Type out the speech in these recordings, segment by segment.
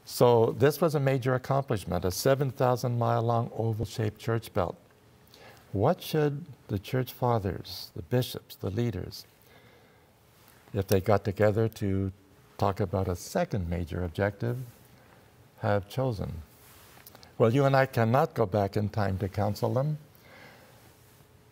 So this was a major accomplishment, a 7,000-mile-long oval-shaped church belt. What should the church fathers, the bishops, the leaders, if they got together to talk about a second major objective, have chosen? Well, you and I cannot go back in time to counsel them,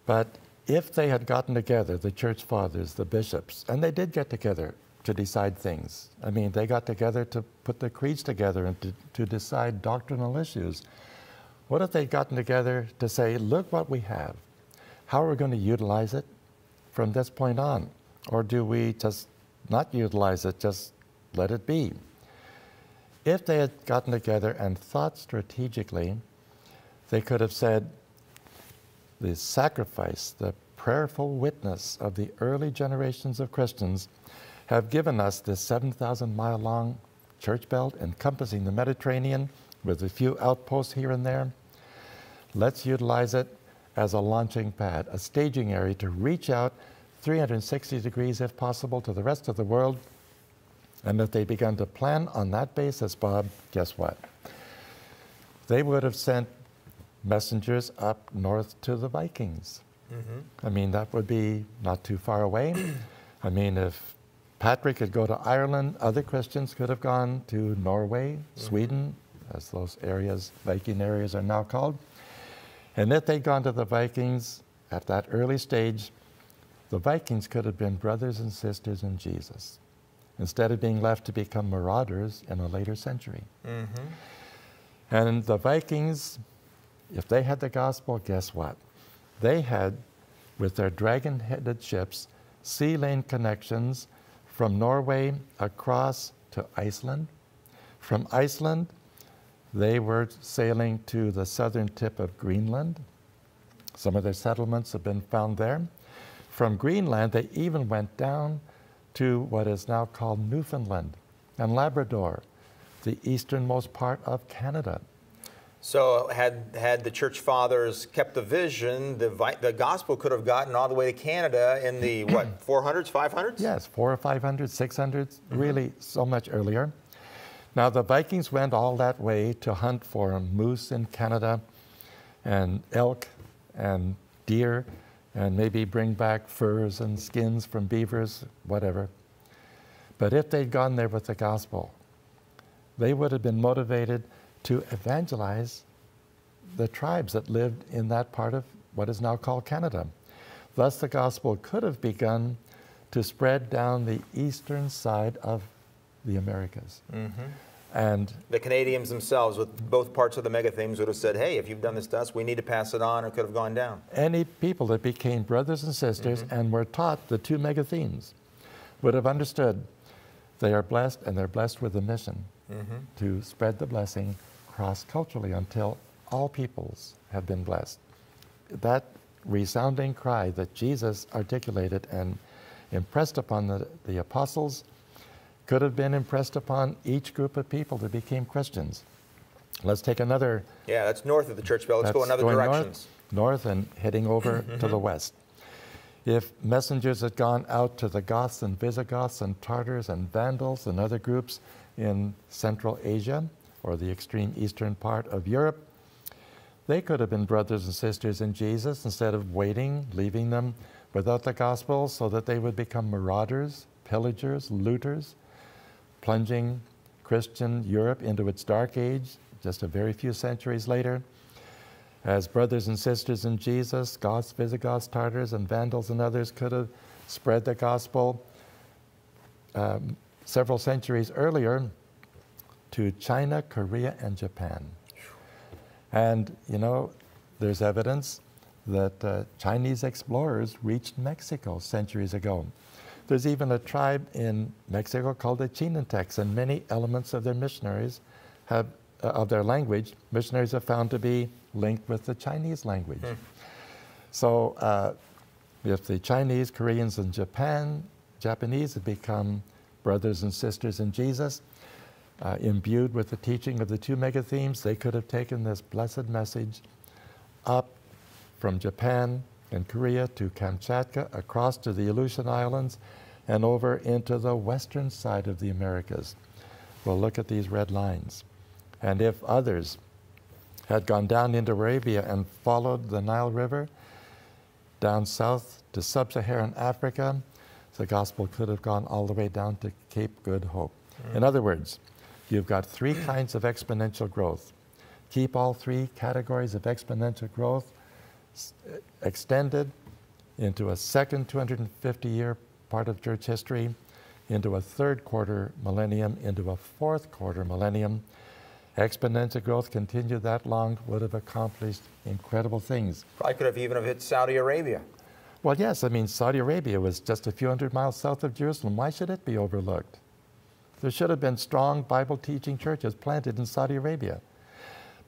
but if they had gotten together, the church fathers, the bishops, and they did get together to decide things. I mean, they got together to put the creeds together and to decide doctrinal issues. What if they'd gotten together to say, look what we have. How are we going to utilize it from this point on? Or do we just not utilize it, just let it be? If they had gotten together and thought strategically, they could have said, the sacrifice, the prayerful witness of the early generations of Christians have given us this 7,000-mile-long church belt encompassing the Mediterranean with a few outposts here and there. Let's utilize it as a launching pad, a staging area to reach out 360 degrees, if possible, to the rest of the world. And if they began to plan on that basis, Bob, guess what? They would have sent messengers up north to the Vikings. I mean, that would be not too far away. I mean, if Patrick could go to Ireland, other Christians could have gone to Norway, Sweden, as those areas, Viking areas are now called. And if they'd gone to the Vikings at that early stage, the Vikings could have been brothers and sisters in Jesus, instead of being left to become marauders in a later century. And the Vikings, if they had the gospel, guess what? They had, with their dragon-headed ships, sea lane connections from Norway across to Iceland. From Iceland, they were sailing to the southern tip of Greenland. Some of their settlements have been found there. From Greenland, they even went down to what is now called Newfoundland and Labrador, the easternmost part of Canada. So had the church fathers kept the vision, the gospel could have gotten all the way to Canada in the, what, 400s, 500s? Yes, 400s, 500s, 600s, really so much earlier. Now, the Vikings went all that way to hunt for moose in Canada and elk and deer and maybe bring back furs and skins from beavers, whatever. But if they'd gone there with the gospel, they would have been motivated to evangelize the tribes that lived in that part of what is now called Canada. Thus, the gospel could have begun to spread down the eastern side of the Americas. And the Canadians themselves, with both parts of the mega themes, would have said, hey, if you've done this to us, we need to pass it on, or could have gone down. Any people that became brothers and sisters and were taught the two mega themes would have understood they are blessed, and they're blessed with a mission to spread the blessing cross-culturally until all peoples have been blessed. That resounding cry that Jesus articulated and impressed upon the apostles could have been impressed upon each group of people that became Christians. Let's take another... Yeah, that's north of the church belt. Let's go in other directions. North and heading over to the west. If messengers had gone out to the Goths and Visigoths and Tartars and Vandals and other groups in Central Asia or the extreme eastern part of Europe, they could have been brothers and sisters in Jesus instead of waiting, leaving them without the gospel so that they would become marauders, pillagers, looters, plunging Christian Europe into its dark age just a very few centuries later. As brothers and sisters in Jesus, Goths, Visigoths, Tartars, and Vandals and others could have spread the gospel several centuries earlier to China, Korea, and Japan. And, you know, there's evidence that Chinese explorers reached Mexico centuries ago. There's even a tribe in Mexico called the Chinantecas, and many elements of their missionaries have, of their language, missionaries have found to be linked with the Chinese language. So if the Chinese, Koreans, and Japanese had become brothers and sisters in Jesus, imbued with the teaching of the two mega themes, they could have taken this blessed message up from Japan and Korea to Kamchatka, across to the Aleutian Islands, and over into the western side of the Americas. Well, look at these red lines. And if others had gone down into Arabia and followed the Nile River down south to sub-Saharan Africa, the gospel could have gone all the way down to Cape Good Hope. In other words, you've got three kinds of exponential growth. Keep all three categories of exponential growth extended into a second 250-year part of church history, into a third quarter millennium, into a fourth quarter millennium. Exponential growth continued that long, would have accomplished incredible things. Probably could have even hit Saudi Arabia. Well, yes, I mean, Saudi Arabia was just a few hundred miles south of Jerusalem. Why should it be overlooked? There should have been strong Bible-teaching churches planted in Saudi Arabia.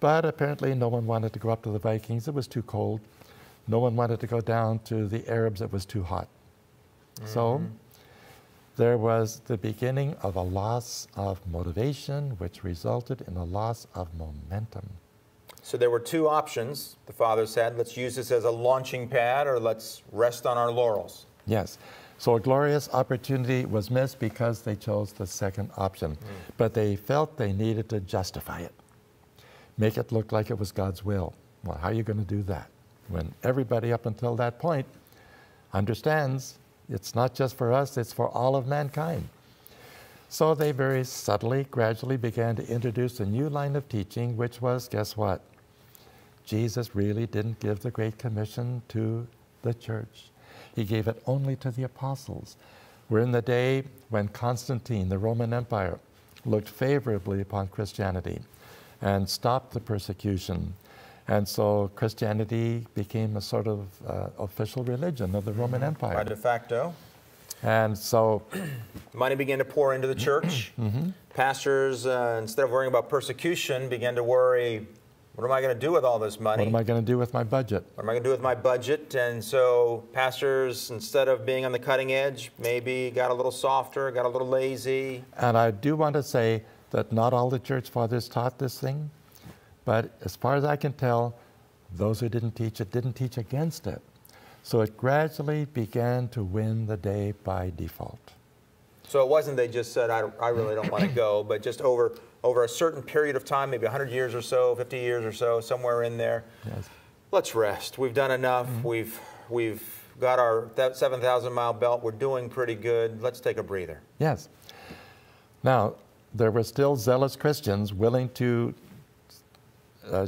But apparently no one wanted to go up to the Vikings. It was too cold. No one wanted to go down to the Arabs. It was too hot. So there was the beginning of a loss of motivation, which resulted in a loss of momentum. So there were two options. The father said, let's use this as a launching pad, or let's rest on our laurels. Yes. So a glorious opportunity was missed because they chose the second option. But they felt they needed to justify it, make it look like it was God's will. Well, how are you going to do that when everybody up until that point understands it's not just for us, it's for all of mankind? So they very subtly, gradually began to introduce a new line of teaching, which was, guess what? Jesus really didn't give the Great Commission to the church. He gave it only to the apostles. We're in the day when Constantine, the Roman Empire, looked favorably upon Christianity and stopped the persecution. And so Christianity became a sort of official religion of the Roman Empire. By de facto. And so money began to pour into the church. Pastors, instead of worrying about persecution, began to worry, what am I going to do with all this money? what am I going to do with my budget? What am I going to do with my budget? And so pastors, instead of being on the cutting edge, maybe got a little softer, got a little lazy. And I do want to say that not all the church fathers taught this thing, but as far as I can tell, those who didn't teach against it. So it gradually began to win the day by default. So it wasn't they just said, I really don't want to go, but just over a certain period of time, maybe 100 years or so, 50 years or so, somewhere in there, Yes. let's rest. We've done enough. We've got our 7,000-mile belt. We're doing pretty good. Let's take a breather. Yes. Now, there were still zealous Christians willing to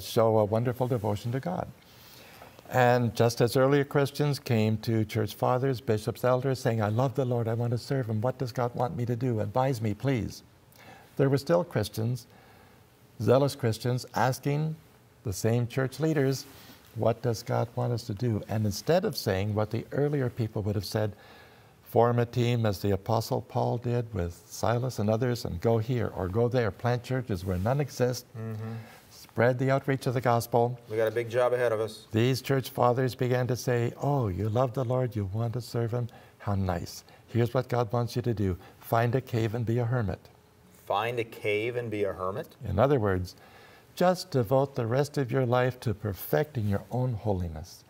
show a wonderful devotion to God. And just as earlier Christians came to church fathers, bishops, elders, saying, I love the Lord, I want to serve Him. What does God want me to do? Advise me, please. There were still Christians, zealous Christians, asking the same church leaders, what does God want us to do? And instead of saying what the earlier people would have said, form a team as the Apostle Paul did with Silas and others, and go here or go there, plant churches where none exist, spread the outreach of the gospel. We got a big job ahead of us. These church fathers began to say, oh, you love the Lord, you want to serve Him, how nice. Here's what God wants you to do. Find a cave and be a hermit. Find a cave and be a hermit? In other words, just devote the rest of your life to perfecting your own holiness.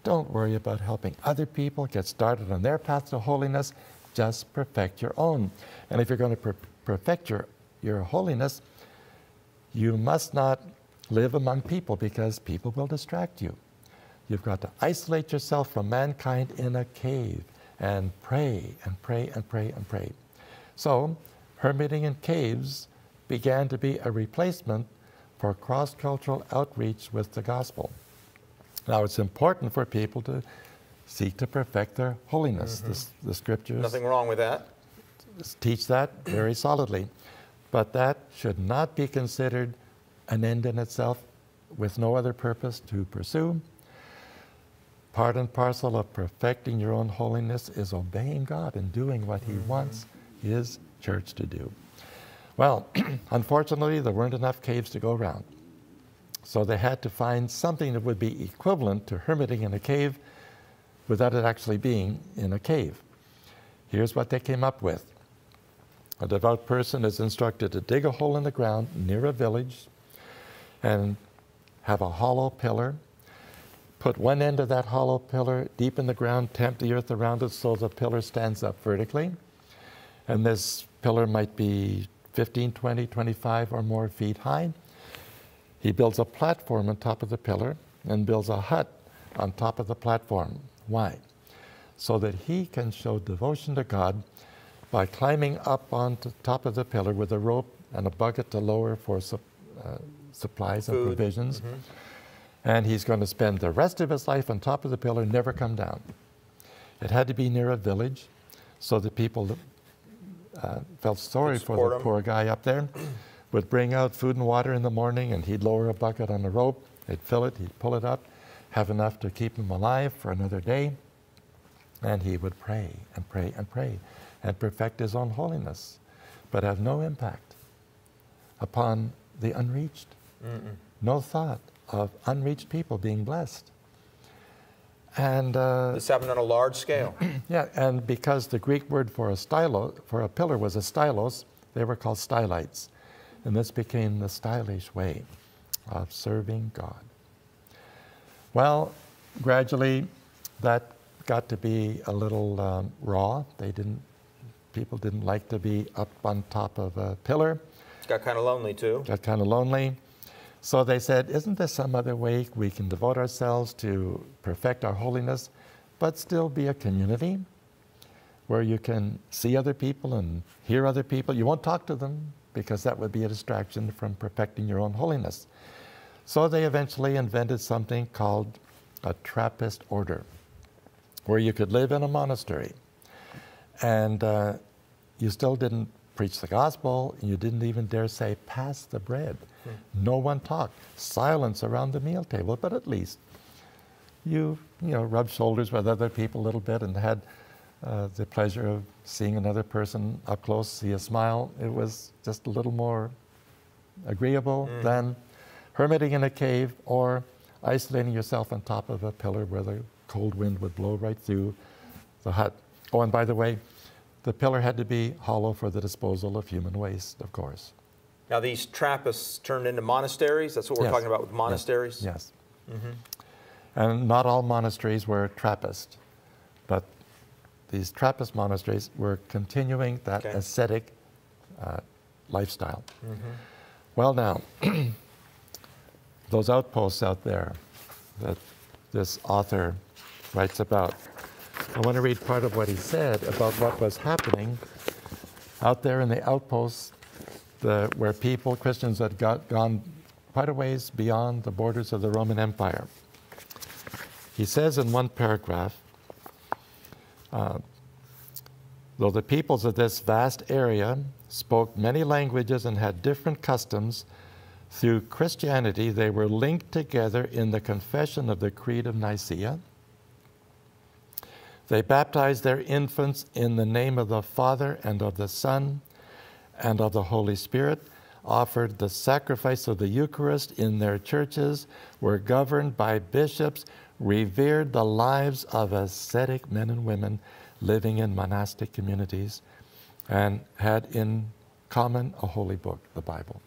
Don't worry about helping other people get started on their path to holiness. Just perfect your own. And if you're going to perfect your holiness, you must not live among people because people will distract you. You've got to isolate yourself from mankind in a cave and pray and pray and pray and pray. So, hermiting in caves began to be a replacement for cross-cultural outreach with the gospel. Now, it's important for people to seek to perfect their holiness. The scriptures Nothing wrong with that. teach that very solidly. But that should not be considered an end in itself with no other purpose to pursue. Part and parcel of perfecting your own holiness is obeying God and doing what He wants His church to do. Well, unfortunately, there weren't enough caves to go around. So they had to find something that would be equivalent to hermiting in a cave without it actually being in a cave. Here's what they came up with. A devout person is instructed to dig a hole in the ground near a village and have a hollow pillar. Put one end of that hollow pillar deep in the ground, tamp the earth around it so the pillar stands up vertically. And this pillar might be 15, 20, 25 or more feet high. He builds a platform on top of the pillar and builds a hut on top of the platform. Why? So that he can show devotion to God by climbing up on the top of the pillar with a rope and a bucket to lower for supplies and provisions. And he's going to spend the rest of his life on top of the pillar, never come down. It had to be near a village so that people felt sorry for the poor guy up there, would bring out food and water in the morning, and he'd lower a bucket on a rope, he'd fill it, he'd pull it up, have enough to keep him alive for another day, and he would pray and pray and pray and perfect his own holiness, but have no impact upon the unreached. No thought of unreached people being blessed. And this happened on a large scale. Yeah, and because the Greek word for a pillar was a stylos, they were called stylites. And this became the stylish way of serving God. Well, gradually that got to be a little raw. People didn't like to be up on top of a pillar. Got kind of lonely too. Got kind of lonely. So they said, isn't there some other way we can devote ourselves to perfect our holiness, but still be a community where you can see other people and hear other people? You won't talk to them because that would be a distraction from perfecting your own holiness. So they eventually invented something called a Trappist order, where you could live in a monastery and you still didn't preach the gospel, and you didn't even dare say, pass the bread. No one talked. Silence around the meal table, but at least you rubbed shoulders with other people a little bit and had the pleasure of seeing another person up close, see a smile. It was just a little more agreeable than hermiting in a cave or isolating yourself on top of a pillar where the cold wind would blow right through the hut. Oh, and by the way, the pillar had to be hollow for the disposal of human waste, of course. Now these Trappists turned into monasteries? That's what we're talking about with monasteries? Yes. And not all monasteries were Trappist, but these Trappist monasteries were continuing that ascetic lifestyle. Well now, those outposts out there that this author writes about, I want to read part of what he said about what was happening out there in the outposts where Christians had gone quite a ways beyond the borders of the Roman Empire. He says in one paragraph, though the peoples of this vast area spoke many languages and had different customs, through Christianity they were linked together in the confession of the Creed of Nicaea. They baptized their infants in the name of the Father and of the Son and of the Holy Spirit, offered the sacrifice of the Eucharist in their churches, were governed by bishops, revered the lives of ascetic men and women living in monastic communities, and had in common a holy book, the Bible.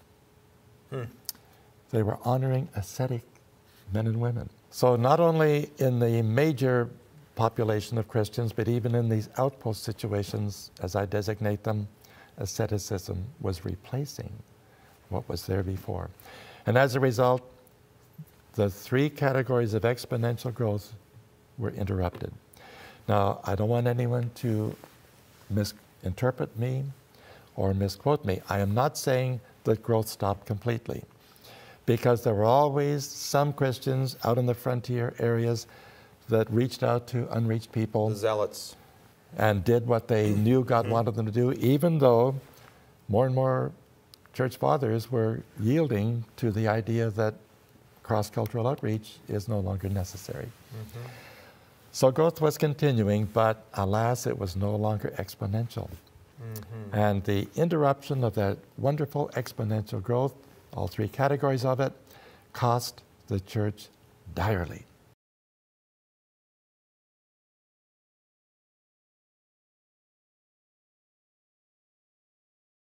They were honoring ascetic men and women. So not only in the major population of Christians, but even in these outpost situations, as I designate them, asceticism was replacing what was there before. And as a result, the three categories of exponential growth were interrupted. Now, I don't want anyone to misinterpret me or misquote me. I am not saying that growth stopped completely, because there were always some Christians out in the frontier areas that reached out to unreached people. The zealots. And did what they knew God wanted them to do, even though more and more church fathers were yielding to the idea that cross-cultural outreach is no longer necessary. So growth was continuing, but alas, it was no longer exponential. And the interruption of that wonderful exponential growth, all three categories of it, cost the church direly.